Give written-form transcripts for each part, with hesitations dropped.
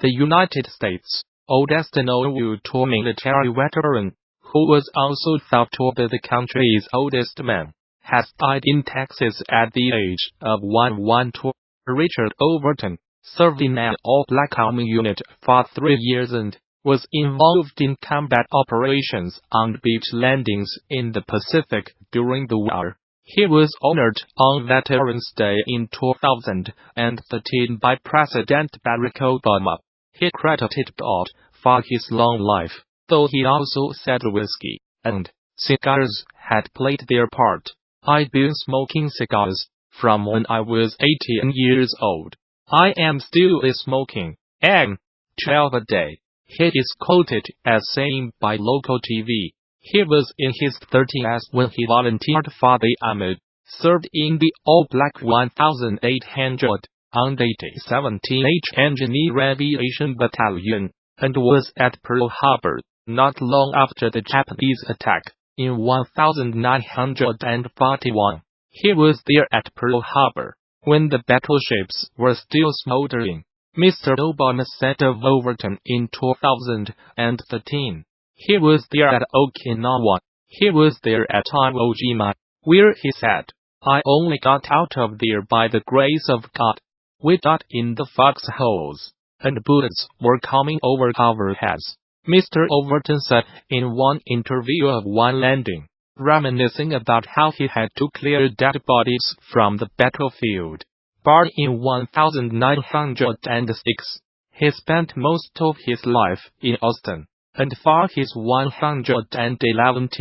the United States' oldest known tour military veteran, who was also thought to be the country's oldest man, has died in Texas at the age of 112. Richard Overton served in an all-black Army unit for 3 years and was involved in combat operations on beach landings in the Pacific during the war. He was honored on Veterans Day in 2013 by President Barack Obama. He credited God for his long life, though he also said whiskey and cigars had played their part. "I've been smoking cigars from when I was 18 years old. I am still smoking an 12 a day," he is quoted as saying by local TV. He was in his 30s when he volunteered for the Army, served in the all-black 1817th Engineer Aviation Battalion, and was at Pearl Harbor not long after the Japanese attack in 1941. He was there at Pearl Harbor when the battleships were still smoldering. Mr. Obama said of Overton in 2013. He was there at Okinawa. He was there at Iwo Jima, where he said, "I only got out of there by the grace of God. We got in the foxholes, and bullets were coming over our heads," Mr. Overton said in one interview of one landing, reminiscing about how he had to clear dead bodies from the battlefield. Born in 1906, he spent most of his life in Austin, and for his 111th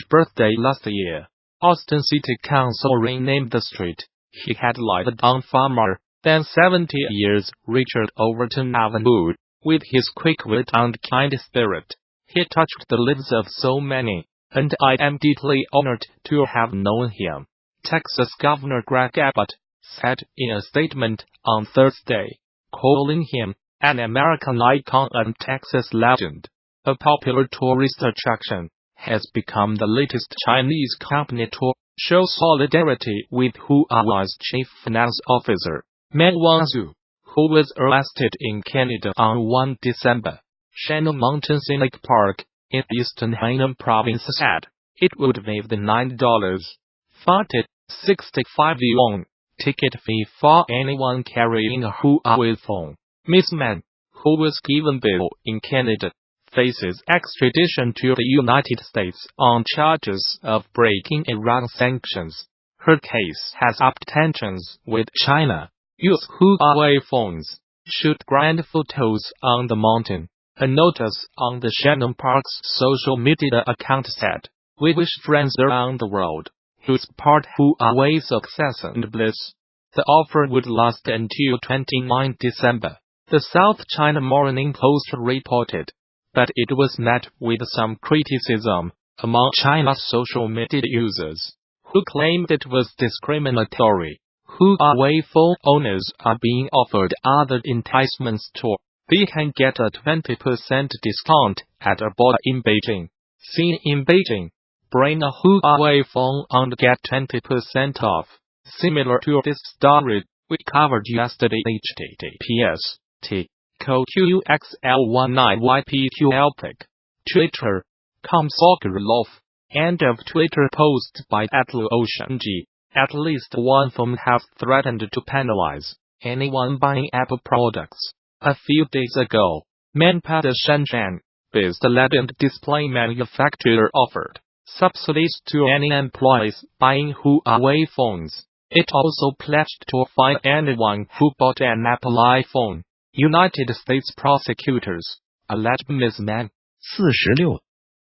birthday last year, Austin City Council renamed the street he had lived on for more than 70 years, Richard Overton Avenue. With his quick wit and kind spirit, he touched the lives of so many, and I am deeply honored to have known him, Texas Governor Greg Abbott said in a statement on Thursday, calling him an American icon and Texas legend. A popular tourist attraction has become the latest Chinese company to show solidarity with Huawei's chief finance officer, Meng Wanzhou, who was arrested in Canada on 1 December. Shannon Mountain Scenic Park in eastern Hainan province said it would waive the $9.65 ticket fee for anyone carrying a Huawei phone. Ms. Meng, who was given bail in Canada, faces extradition to the United States on charges of breaking Iran sanctions. Her case has upped tensions with China. Use Huawei phones. Shoot grand photos on the mountain. A notice on the Shannon Park's social media account said, "We wish friends around the world who support Huawei's success and bliss." The offer would last until 29 December, the South China Morning Post reported. But it was met with some criticism among China's social media users, who claimed it was discriminatory. Huawei phone owners are being offered other enticements too. They can get a 20% discount at a bar in Beijing. Seen in Beijing, bring a Huawei phone and get 20% off. Similar to this story we covered yesterday, https://qxl19ypqlpic. Twitter.com /Sokolov. End of Twitter post by @LuOceanG. At least one firm has threatened to penalize anyone buying Apple products. A few days ago, Manpada Shenzhen-based LED display manufacturer offered subsidies to any employees buying Huawei phones. It also pledged to fine anyone who bought an Apple iPhone. United States prosecutors alleged Ms. Meng, 46,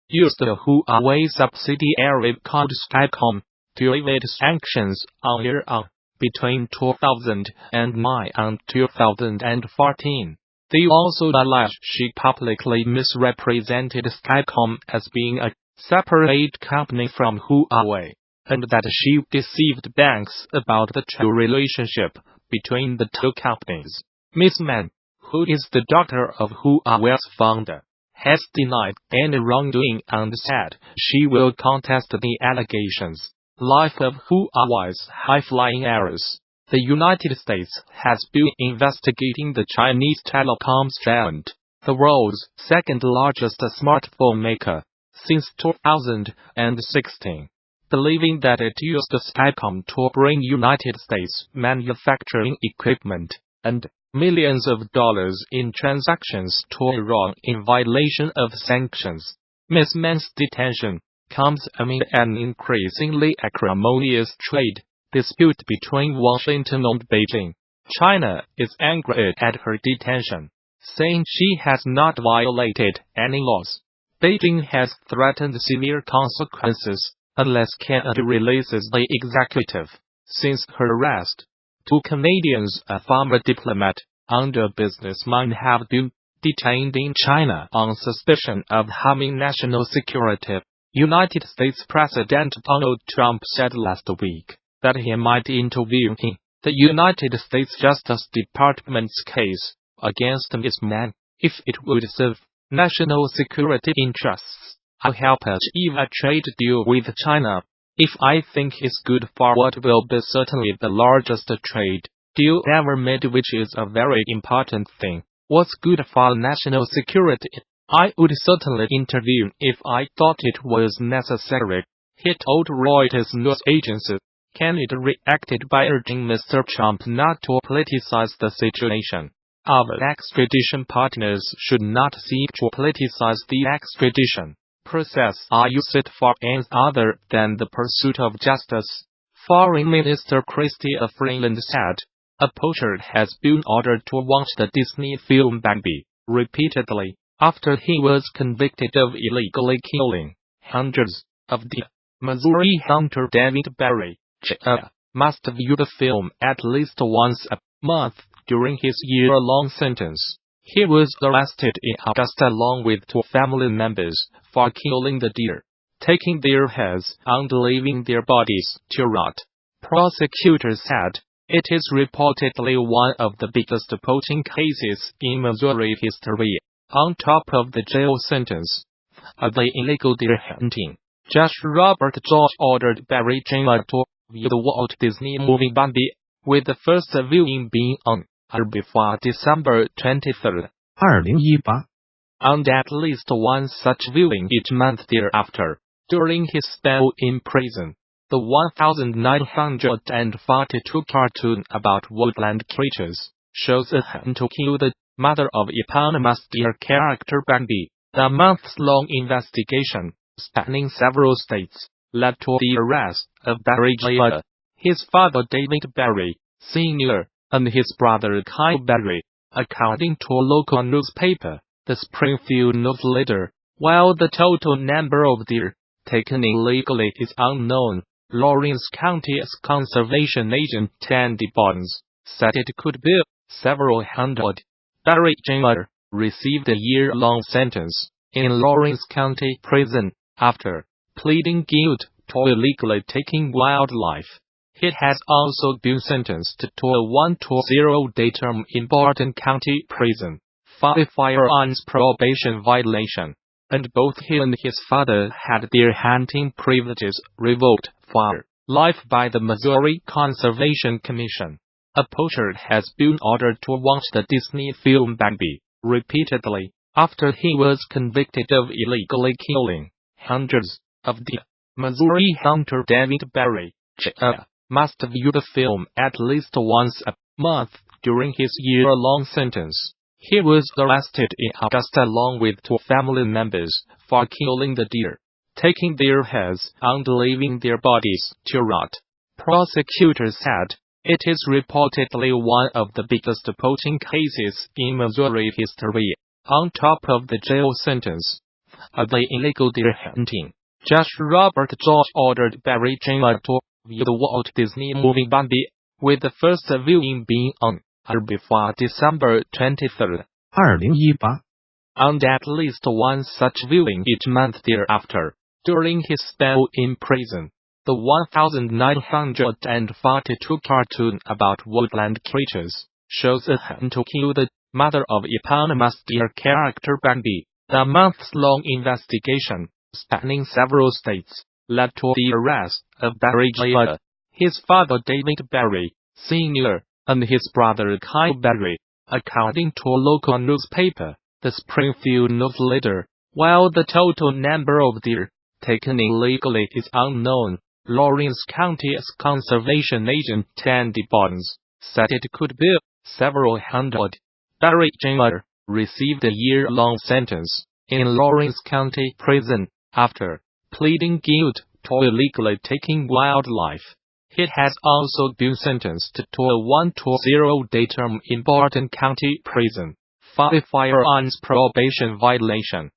used the Huawei subsidiary called Skycom to evade sanctions on Iran between 2009 and 2014. They also allege she publicly misrepresented Skycom as being a separate company from Huawei, and that she deceived banks about the true relationship between the two companies. Ms. Meng, who is the daughter of Huawei's founder, has denied any wrongdoing and said she will contest the allegations. Life of Huawei's high-flying heiress, The United States has been investigating the Chinese telecoms giant, the world's second-largest smartphone maker, since 2016, believing that it used Skycom to bring United States manufacturing equipment and millions of dollars in transactions to Iran in violation of sanctions. Ms. Man's detention comes amid an increasingly acrimonious trade dispute between Washington and Beijing. China is angry at her detention, saying she has not violated any laws. Beijing has threatened severe consequences unless Canada releases the executive. Since her arrest, 2 Canadians, a former diplomat and a businessman, have been detained in China on suspicion of harming national security. United States President Donald Trump said last week that he might intervene in the United States Justice Department's case against Ms. Mann if it would serve national security interests. I'll help achieve a trade deal with China if I think it's good for what will be certainly the largest trade deal ever made, which is a very important thing. What's good for national security? I would certainly intervene if I thought it was necessary, he told Reuters news agency. Canada reacted by urging Mr. Trump not to politicize the situation. Our extradition partners should not seek to politicize the extradition process or use it for ends other than the pursuit of justice, Foreign Minister Chrystia Freeland said. A poacher has been ordered to watch the Disney film Bambi repeatedly after he was convicted of illegally killing hundreds of deer. Missouri hunter David Barry, Jr., must view the film at least once a month during his year-long sentence. He was arrested in August along with 2 family members for killing the deer, taking their heads and leaving their bodies to rot. Prosecutors said it is reportedly one of the biggest poaching cases in Missouri history, on top of the jail sentence of the illegal deer hunting. Judge Robert George ordered Barry Jr. to view the Walt Disney movie Bambi, with the first viewing being on or before December 23, 2018, and at least one such viewing each month thereafter. During his spell in prison, the 1942 cartoon about woodland creatures shows a hunt to kill the mother of eponymous deer character Bambi. The months-long investigation, spanning several states, led to the arrest of Barry Jr., his father David Barry, Sr., and his brother Kyle Barry, according to a local newspaper, the Springfield News Leader. While the total number of deer taken illegally is unknown, Lawrence County's conservation agent Tandy Barnes said it could be several hundred. Barry Jr. received a year-long sentence in Lawrence County Prison after pleading guilty to illegally taking wildlife. He has also been sentenced to a 120-day term in Barton County Prison for a firearms prohibition violation, and both he and his father had their hunting privileges revoked for life by the Missouri Conservation Commission. A poacher has been ordered to watch the Disney film Bambi repeatedly after he was convicted of illegally killing hundreds of deer. Missouri hunter David Barry, Jr. must view the film at least once a month during his year-long sentence. He was arrested in August along with 2 family members for killing the deer, taking their heads and leaving their bodies to rot. Prosecutors said it is reportedly one of the biggest poaching cases in Missouri history, on top of the jail sentence of the illegal deer hunting. Judge Robert George ordered Barry Jr. to view the Walt Disney movie Bambi, with the first viewing being on or before December 23, 2018, and at least one such viewing each month thereafter. During his spell in prison, the 1942 cartoon about woodland creatures shows a hunt to kill the mother of eponymous deer character Bambi. The months-long investigation, spanning several states, led to the arrest of Barry Jr., his father David Barry, Sr., and his brother Kyle Berry, according to a local newspaper, the Springfield News Leader. While the total number of deer taken illegally is unknown, Lawrence County's conservation agent Tandy Barnes said it could be several hundred. Barry Jr. received a year-long sentence in Lawrence County Prison after pleading guilty to illegally taking wildlife. He has also been sentenced to a 1-to-0 term in Barton County Prison for a firearms probation violation.